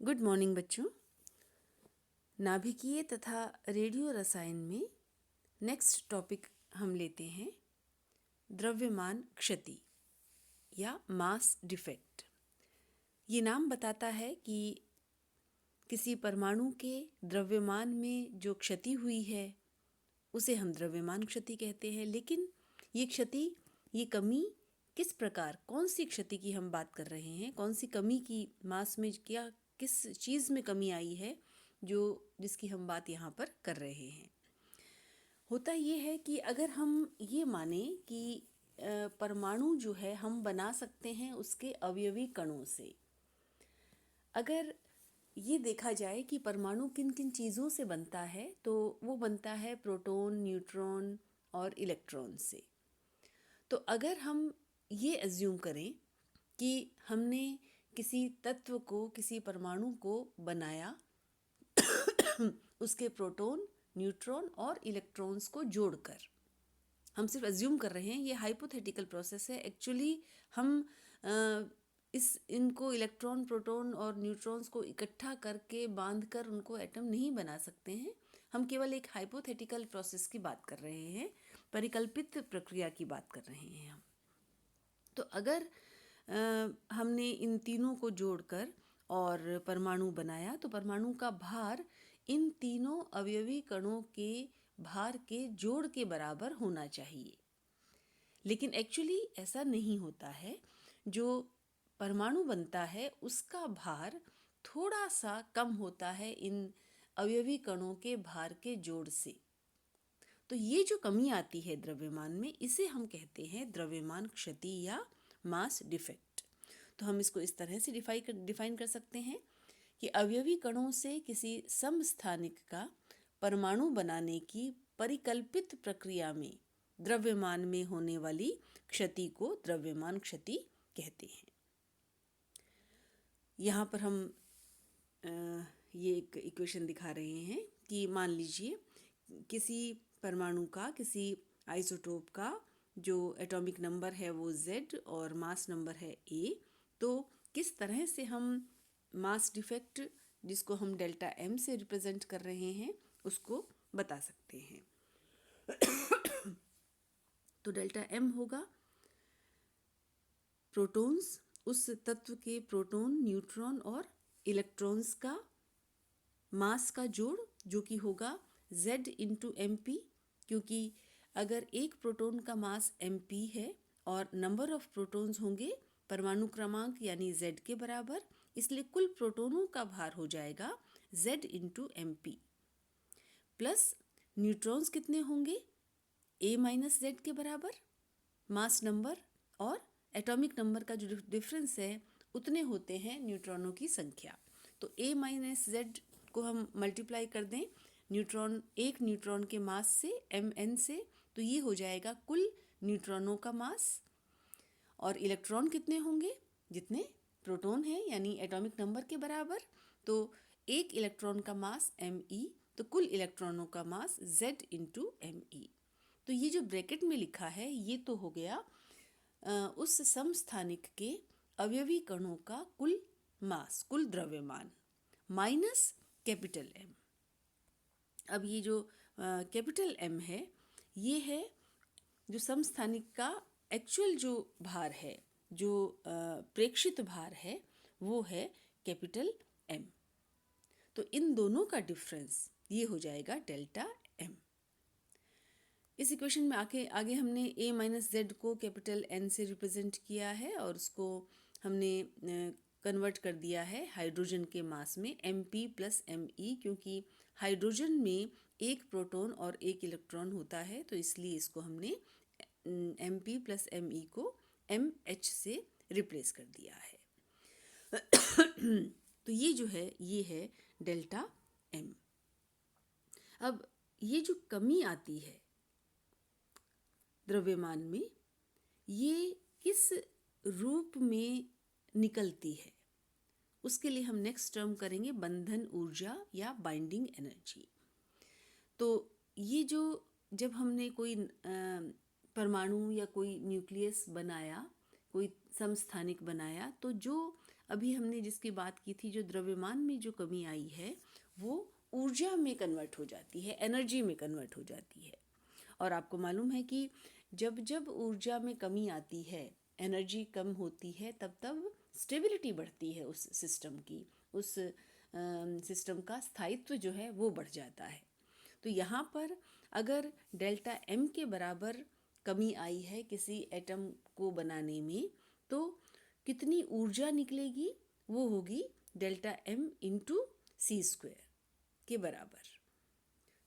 Good morning बच्चों। नाभिकीय तथा रेडियो रसायन में नेक्स्ट टॉपिक हम लेते हैं द्रव्यमान क्षति या मास डिफेक्ट। ये नाम बताता है कि किसी परमाणु के द्रव्यमान में जो क्षति हुई है उसे हम द्रव्यमान क्षति कहते हैं। लेकिन ये क्षति, ये कमी किस प्रकार, कौन सी क्षति की हम बात कर रहे हैं, कौन सी कमी की, मास में क्या किस चीज़ में कमी आई है जिसकी हम बात यहाँ पर कर रहे हैं। होता ये है कि अगर हम ये माने कि परमाणु जो है हम बना सकते हैं उसके अवयवी कणों से। अगर ये देखा जाए कि परमाणु किन किन चीज़ों से बनता है तो वो बनता है प्रोटॉन, न्यूट्रॉन और इलेक्ट्रॉन से। तो अगर हम ये एज्यूम करें कि हमने किसी तत्व को, किसी परमाणु को बनाया उसके प्रोटॉन, न्यूट्रॉन और इलेक्ट्रॉन्स को जोड़कर, हम सिर्फ एज्यूम कर रहे हैं, ये हाइपोथेटिकल प्रोसेस है। एक्चुअली हम इनको इलेक्ट्रॉन, प्रोटॉन और न्यूट्रॉन्स को इकट्ठा करके बांधकर उनको एटम नहीं बना सकते हैं। हम केवल एक हाइपोथेटिकल प्रोसेस की बात कर रहे हैं, परिकल्पित प्रक्रिया की बात कर रहे हैं हम। तो अगर हमने इन तीनों को जोड़कर और परमाणु बनाया तो परमाणु का भार इन तीनों अवयवी कणों के भार के जोड़ के बराबर होना चाहिए। लेकिन एक्चुअली ऐसा नहीं होता है। जो परमाणु बनता है उसका भार थोड़ा सा कम होता है इन अवयवी कणों के भार के जोड़ से। तो ये जो कमी आती है द्रव्यमान में, इसे हम कहते हैं द्रव्यमान क्षति या मास डिफेक्ट। तो हम इसको इस तरह से डिफाइन कर सकते हैं कि अवयवी कणों से किसी समस्थानिक का परमाणु बनाने की परिकल्पित प्रक्रिया में द्रव्यमान में होने वाली क्षति को द्रव्यमान क्षति कहते हैं। यहाँ पर हम ये एक इक्वेशन दिखा रहे हैं कि मान लीजिए किसी परमाणु का, किसी आइसोटोप का जो एटॉमिक नंबर है वो Z और मास नंबर है A। तो किस तरह से हम मास डिफेक्ट, जिसको हम डेल्टा M से रिप्रेजेंट कर रहे हैं, उसको बता सकते हैं। तो डेल्टा M होगा प्रोटॉन्स, उस तत्व के प्रोटॉन, न्यूट्रॉन और इलेक्ट्रॉन्स का मास का जोड़, जो कि होगा Z इंटू MP। क्योंकि अगर एक प्रोटॉन का मास MP है और नंबर ऑफ प्रोटॉन्स होंगे परमाणु क्रमांक यानी Z के बराबर, इसलिए कुल प्रोटॉनों का भार हो जाएगा Z into MP। Plus neutrons कितने होंगे, A माइनस Z के बराबर मास नंबर, और एटॉमिक नंबर का जो डिफरेंस है उतने होते हैं न्यूट्रॉनों की संख्या। तो A माइनस Z को हम मल्टीप्लाई कर दें एक न्यूट्रॉन के मास से, Mn से, तो ये हो जाएगा कुल न्यूट्रॉनों का मास। और इलेक्ट्रॉन कितने होंगे, जितने प्रोटॉन हैं यानी एटॉमिक नंबर के बराबर। तो एक इलेक्ट्रॉन का मास Me, तो कुल इलेक्ट्रॉनों का मास Z इंटू Me। तो ये जो ब्रैकेट में लिखा है ये तो हो गया उस समस्थानिक के अवयवी कणों का कुल मास, कुल द्रव्यमान, माइनस कैपिटल M। अब ये जो कैपिटल M है, ये है जो समस्थानिक का एक्चुअल जो भार है, जो प्रेक्षित भार है, वो है कैपिटल M। तो इन दोनों का डिफरेंस ये हो जाएगा डेल्टा M। इस इक्वेशन में आगे हमने A माइनस Z को कैपिटल N से रिप्रेजेंट किया है और उसको हमने कन्वर्ट कर दिया है हाइड्रोजन के मास में Mp प्लस Me। क्योंकि हाइड्रोजन में एक प्रोटॉन और एक इलेक्ट्रॉन होता है, तो इसलिए इसको हमने Mp प्लस Me को MH से रिप्लेस कर दिया है। तो ये जो है ये है डेल्टा M। अब ये जो कमी आती है द्रव्यमान में, ये किस रूप में निकलती है, उसके लिए हम नेक्स्ट टर्म करेंगे बंधन ऊर्जा या बाइंडिंग एनर्जी। तो ये जो जब हमने कोई परमाणु या कोई न्यूक्लियस बनाया, कोई समस्थानिक बनाया, तो जो अभी हमने जिसकी बात की थी, जो द्रव्यमान में जो कमी आई है वो ऊर्जा में कन्वर्ट हो जाती है, एनर्जी में कन्वर्ट हो जाती है। और आपको मालूम है कि जब जब ऊर्जा में कमी आती है, एनर्जी कम होती है, तब तब स्टेबिलिटी बढ़ती है उस सिस्टम की, उस सिस्टम का स्थायित्व जो है वो बढ़ जाता है। तो यहाँ पर अगर डेल्टा एम के बराबर कमी आई है किसी एटम को बनाने में, तो कितनी ऊर्जा निकलेगी? वो होगी delta M into C square के बराबर।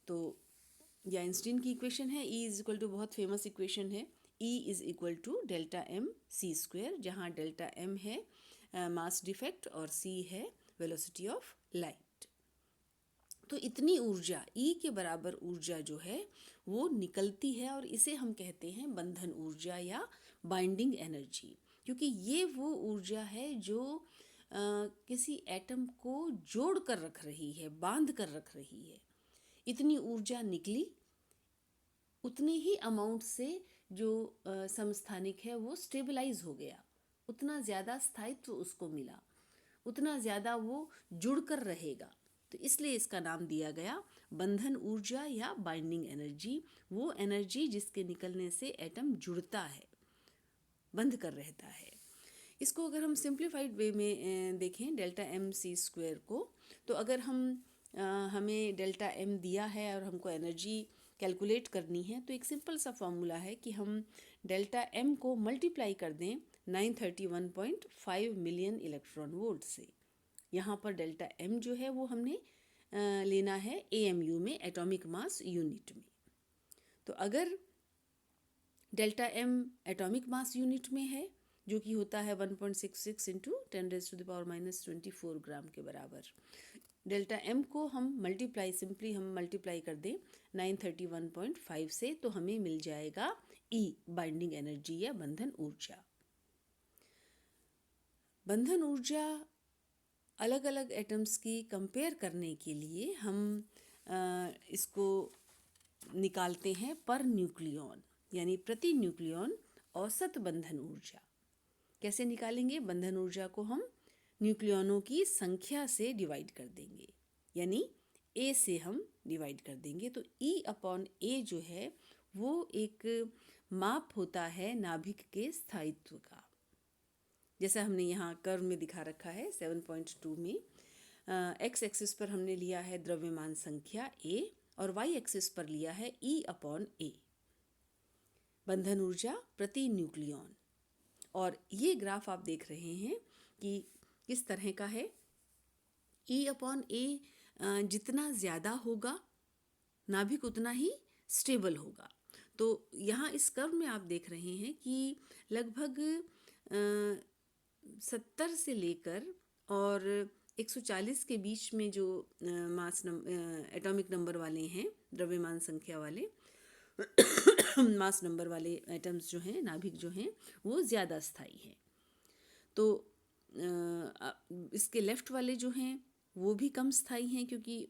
तो ये आइंस्टीन की इक्वेशन है, E इज इक्वल टू, बहुत फेमस इक्वेशन है, E is equal to delta M C square, जहाँ डेल्टा एम है मास डिफेक्ट और C है वेलोसिटी ऑफ लाइट। तो इतनी ऊर्जा, E के बराबर ऊर्जा जो है वो निकलती है, और इसे हम कहते हैं बंधन ऊर्जा या बाइंडिंग एनर्जी, क्योंकि ये वो ऊर्जा है जो किसी एटम को जोड़ कर रख रही है, बांध कर रख रही है। इतनी ऊर्जा निकली, उतने ही अमाउंट से जो समस्थानिक है वो स्टेबलाइज हो गया, उतना ज़्यादा स्थायित्व उसको मिला, उतना ज़्यादा वो जुड़ कर रहेगा। तो इसलिए इसका नाम दिया गया बंधन ऊर्जा या बाइंडिंग एनर्जी, वो एनर्जी जिसके निकलने से एटम जुड़ता है, बंध कर रहता है। इसको अगर हम सिंप्लीफाइड वे में देखें डेल्टा एम सी स्क्वायर को, तो अगर हमें डेल्टा एम दिया है और हमको एनर्जी कैलकुलेट करनी है, तो एक सिंपल सा फॉर्मूला है कि हम डेल्टा एम को मल्टीप्लाई कर दें 931.5 मिलियन इलेक्ट्रॉन वोल्ट से। यहाँ पर डेल्टा एम जो है वो हमने लेना है AMU में, एटॉमिक मास यूनिट में। तो अगर delta M atomic mass unit में है, जो कि होता है 1.66 इंटू 10⁻⁻24 ग्राम के बराबर, डेल्टा एम को हम मल्टीप्लाई कर दें 931.5 से, तो हमें मिल जाएगा E, बाइंडिंग एनर्जी या बंधन ऊर्जा। बंधन ऊर्जा अलग अलग एटम्स की कंपेयर करने के लिए हम इसको निकालते हैं पर न्यूक्लियॉन, यानी प्रति न्यूक्लियॉन औसत बंधन ऊर्जा। कैसे निकालेंगे? बंधन ऊर्जा को हम न्यूक्लियॉनों की संख्या से डिवाइड कर देंगे, यानी A से हम डिवाइड कर देंगे। तो E/A जो है वो एक माप होता है नाभिक के स्थायित्व का, जैसा हमने यहाँ कर्व में दिखा रखा है 7.2 में। एक्स एक्सिस पर हमने लिया है द्रव्यमान संख्या A और वाई एक्सिस पर लिया है E/A, बंधन ऊर्जा प्रति न्यूक्लियॉन। और ये ग्राफ आप देख रहे हैं कि किस तरह का है। E/A जितना ज़्यादा होगा नाभिक उतना ही स्टेबल होगा। तो यहाँ इस कर्व में आप देख रहे हैं कि लगभग 70 से लेकर और 140 के बीच में जो एटॉमिक नंबर वाले हैं, द्रव्यमान संख्या वाले मास नंबर वाले एटम्स जो हैं, नाभिक जो हैं, वो ज़्यादा स्थायी हैं। तो इसके लेफ़्ट वाले जो हैं वो भी कम स्थायी हैं, क्योंकि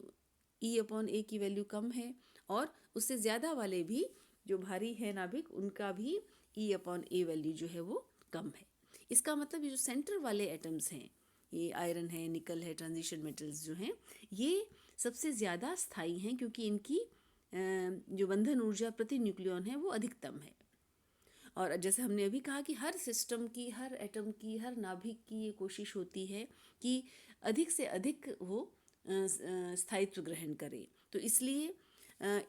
E/A की वैल्यू कम है, और उससे ज़्यादा वाले भी जो भारी है नाभिक, उनका भी E/A वैल्यू जो है वो कम है। इसका मतलब ये जो सेंटर वाले एटम्स हैं, ये आयरन है, निकल है, ट्रांजिशन मेटल्स जो हैं, ये सबसे ज़्यादा स्थायी हैं, क्योंकि इनकी जो बंधन ऊर्जा प्रति न्यूक्लियॉन है वो अधिकतम है। और जैसे हमने अभी कहा कि हर सिस्टम की, हर एटम की, हर नाभिक की ये कोशिश होती है कि अधिक से अधिक वो स्थायित्व ग्रहण करे। तो इसलिए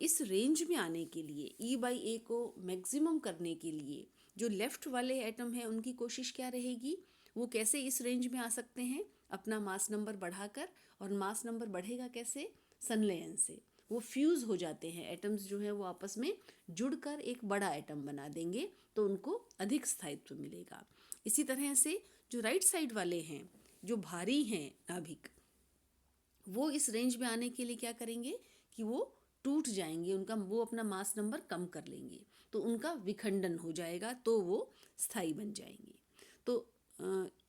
इस रेंज में आने के लिए, E/A को मैक्सिमम करने के लिए, जो लेफ़्ट वाले एटम हैं उनकी कोशिश क्या रहेगी? वो कैसे इस रेंज में आ सकते हैं? अपना मास नंबर बढ़ाकर। और मास नंबर बढ़ेगा कैसे? संलयन से। वो फ्यूज़ हो जाते हैं, एटम्स जो हैं वो आपस में जुड़कर एक बड़ा एटम बना देंगे, तो उनको अधिक स्थायित्व मिलेगा। इसी तरह से जो राइट साइड वाले हैं, जो भारी हैं नाभिक, वो इस रेंज में आने के लिए क्या करेंगे कि वो टूट जाएंगे, वो अपना मास नंबर कम कर लेंगे, तो उनका विखंडन हो जाएगा, तो वो स्थायी बन जाएंगे। तो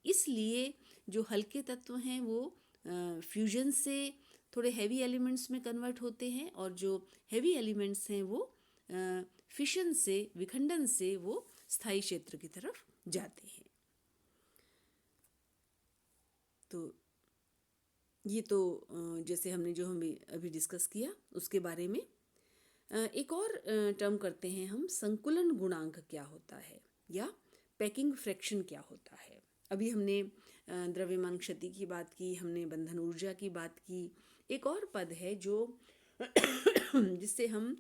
इसलिए जो हल्के तत्व हैं वो फ्यूजन से थोड़े हैवी एलिमेंट्स में कन्वर्ट होते हैं, और जो हैवी एलिमेंट्स हैं वो फिशन से, विखंडन से वो स्थायी क्षेत्र की तरफ जाते हैं। तो ये तो जैसे हमने जो हमें अभी डिस्कस किया उसके बारे में। एक और टर्म करते हैं हम, संकुलन गुणांक क्या होता है या पैकिंग फ्रैक्शन क्या होता है। अभी हमने द्रव्यमान क्षति की बात की, हमने बंधन ऊर्जा की बात की। एक और पद है जो जिससे हम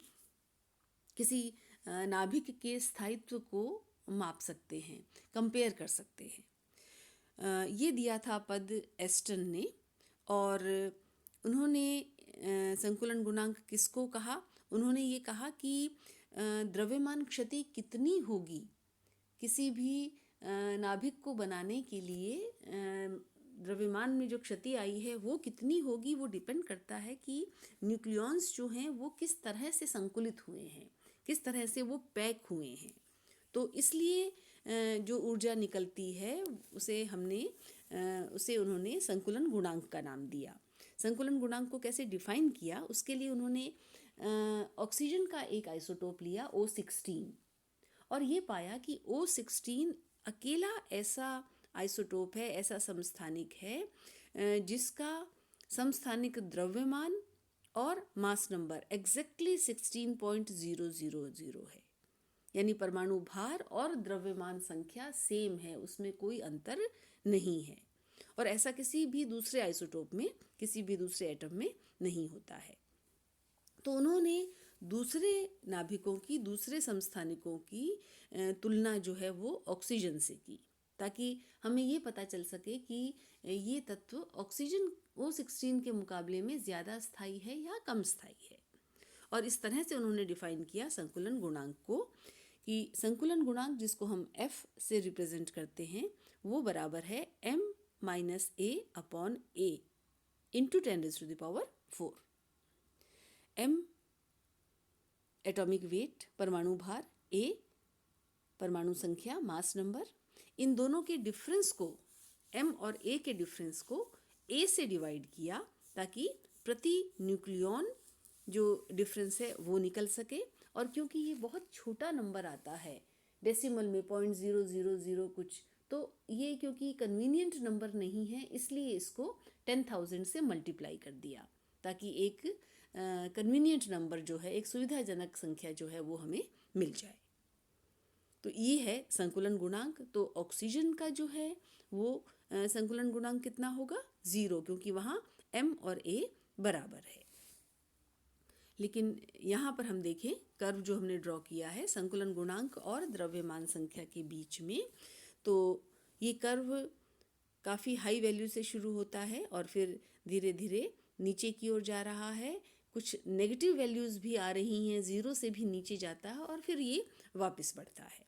किसी नाभिक के स्थायित्व को माप सकते हैं, कंपेयर कर सकते हैं। ये दिया था पद एस्टन ने, और उन्होंने संकुलन गुणांक किसको कहा? उन्होंने ये कहा कि द्रव्यमान क्षति कितनी होगी किसी भी नाभिक को बनाने के लिए, द्रव्यमान में जो क्षति आई है वो कितनी होगी, वो डिपेंड करता है कि न्यूक्लियॉन्स जो हैं वो किस तरह से संकुलित हुए हैं, किस तरह से वो पैक हुए हैं। तो इसलिए जो ऊर्जा निकलती है उसे उन्होंने संकुलन गुणांक का नाम दिया। संकुलन गुणांक को कैसे डिफाइन किया, उसके लिए उन्होंने ऑक्सीजन का एक आइसोटोप लिया O16, और ये पाया कि O16 अकेला ऐसा आइसोटोप है, ऐसा समस्थानिक है जिसका समस्थानिक द्रव्यमान और मास नंबर एग्जैक्टली 16.000 है। यानी परमाणु भार और द्रव्यमान संख्या सेम है, उसमें कोई अंतर नहीं है। और ऐसा किसी भी दूसरे आइसोटोप में, किसी भी दूसरे एटम में नहीं होता है। तो उन्होंने दूसरे नाभिकों की, दूसरे समस्थानिकों की तुलना जो है वो ऑक्सीजन से की, ताकि हमें ये पता चल सके कि ये तत्व ऑक्सीजन O16 के मुकाबले में ज़्यादा स्थायी है या कम स्थायी है। और इस तरह से उन्होंने डिफाइन किया संकुलन गुणांक को, कि संकुलन गुणांक जिसको हम F से रिप्रेजेंट करते हैं वो बराबर है m-a/a into 10⁴। m atomic weight, परमाणु भार, a परमाणु संख्या, मास नंबर, इन दोनों के डिफरेंस को, m और a के डिफरेंस को a से डिवाइड किया ताकि प्रति न्यूक्लियॉन जो डिफरेंस है वो निकल सके। और क्योंकि ये बहुत छोटा नंबर आता है, डेसिमल में 0.000 कुछ, तो ये क्योंकि कन्वीनियंट नंबर नहीं है इसलिए इसको 10,000 से मल्टीप्लाई कर दिया, ताकि एक कन्वीनियंट नंबर जो है, एक सुविधाजनक संख्या जो है वो हमें मिल जाए। तो ये है संकुलन गुणांक। तो ऑक्सीजन का जो है वो संकुलन गुणांक कितना होगा? 0, क्योंकि वहाँ m और a बराबर है। लेकिन यहाँ पर हम देखें कर्व जो हमने ड्रॉ किया है संकुलन गुणांक और द्रव्यमान संख्या के बीच में, तो ये कर्व काफ़ी हाई वैल्यू से शुरू होता है और फिर धीरे धीरे नीचे की ओर जा रहा है। कुछ नेगेटिव वैल्यूज़ भी आ रही हैं, 0 से भी नीचे जाता है और फिर ये वापस बढ़ता है।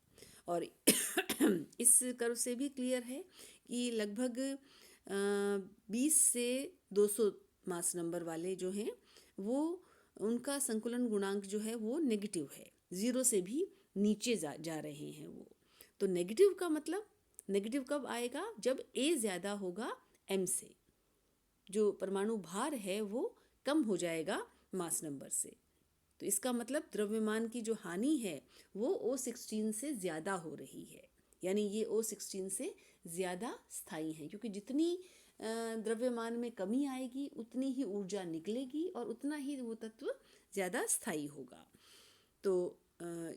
और इस कर्व से भी क्लियर है कि लगभग 20 से 200 मास नंबर वाले जो हैं वो, उनका संकुलन गुणांक जो है वो नेगेटिव है, 0 से भी नीचे जा रहे हैं वो। तो नेगेटिव का मतलब, नेगेटिव कब आएगा? जब a ज़्यादा होगा m से, जो परमाणु भार है वो कम हो जाएगा मास नंबर से। तो इसका मतलब द्रव्यमान की जो हानि है वो O16 से ज़्यादा हो रही है, यानी ये O16 से ज़्यादा स्थायी है, क्योंकि जितनी द्रव्यमान में कमी आएगी उतनी ही ऊर्जा निकलेगी और उतना ही वो तत्व ज़्यादा स्थायी होगा। तो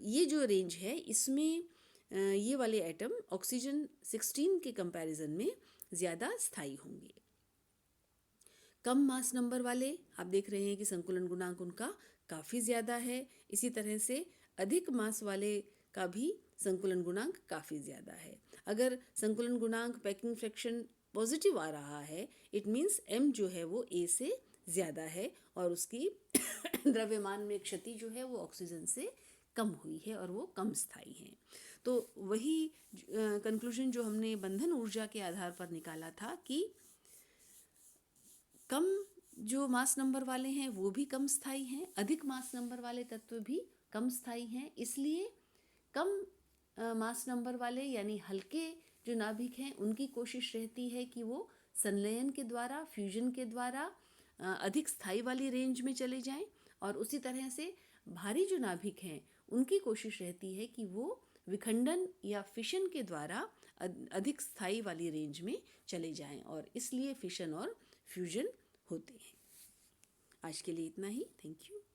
ये जो रेंज है इसमें ये वाले एटम ऑक्सीजन 16 के कंपैरिजन में ज़्यादा स्थायी होंगे। कम मास नंबर वाले आप देख रहे हैं कि संकुलन गुणांक उनका काफ़ी ज़्यादा है। इसी तरह से अधिक मास वाले का भी संकुलन गुणांक काफ़ी ज़्यादा है। अगर संकुलन गुणांक, पैकिंग फ्रैक्शन पॉजिटिव आ रहा है, इट मीन्स m जो है वो a से ज़्यादा है और उसकी द्रव्यमान में क्षति जो है वो ऑक्सीजन से कम हुई है और वो कम स्थायी है। तो वही कंक्लूजन जो हमने बंधन ऊर्जा के आधार पर निकाला था कि कम जो मास नंबर वाले हैं वो भी कम स्थायी हैं, अधिक मास नंबर वाले तत्व भी कम स्थायी हैं। इसलिए कम मास नंबर वाले यानी हल्के जो नाभिक हैं उनकी कोशिश रहती है कि वो संलयन के द्वारा, फ्यूजन के द्वारा अधिक स्थायी वाली रेंज में चले जाएं, और उसी तरह से भारी जो नाभिक हैं उनकी कोशिश रहती है कि वो विखंडन या फिशन के द्वारा अधिक स्थायी वाली रेंज में चले जाएं, और इसलिए फिशन और फ्यूजन होते हैं। आज के लिए इतना ही। Thank you.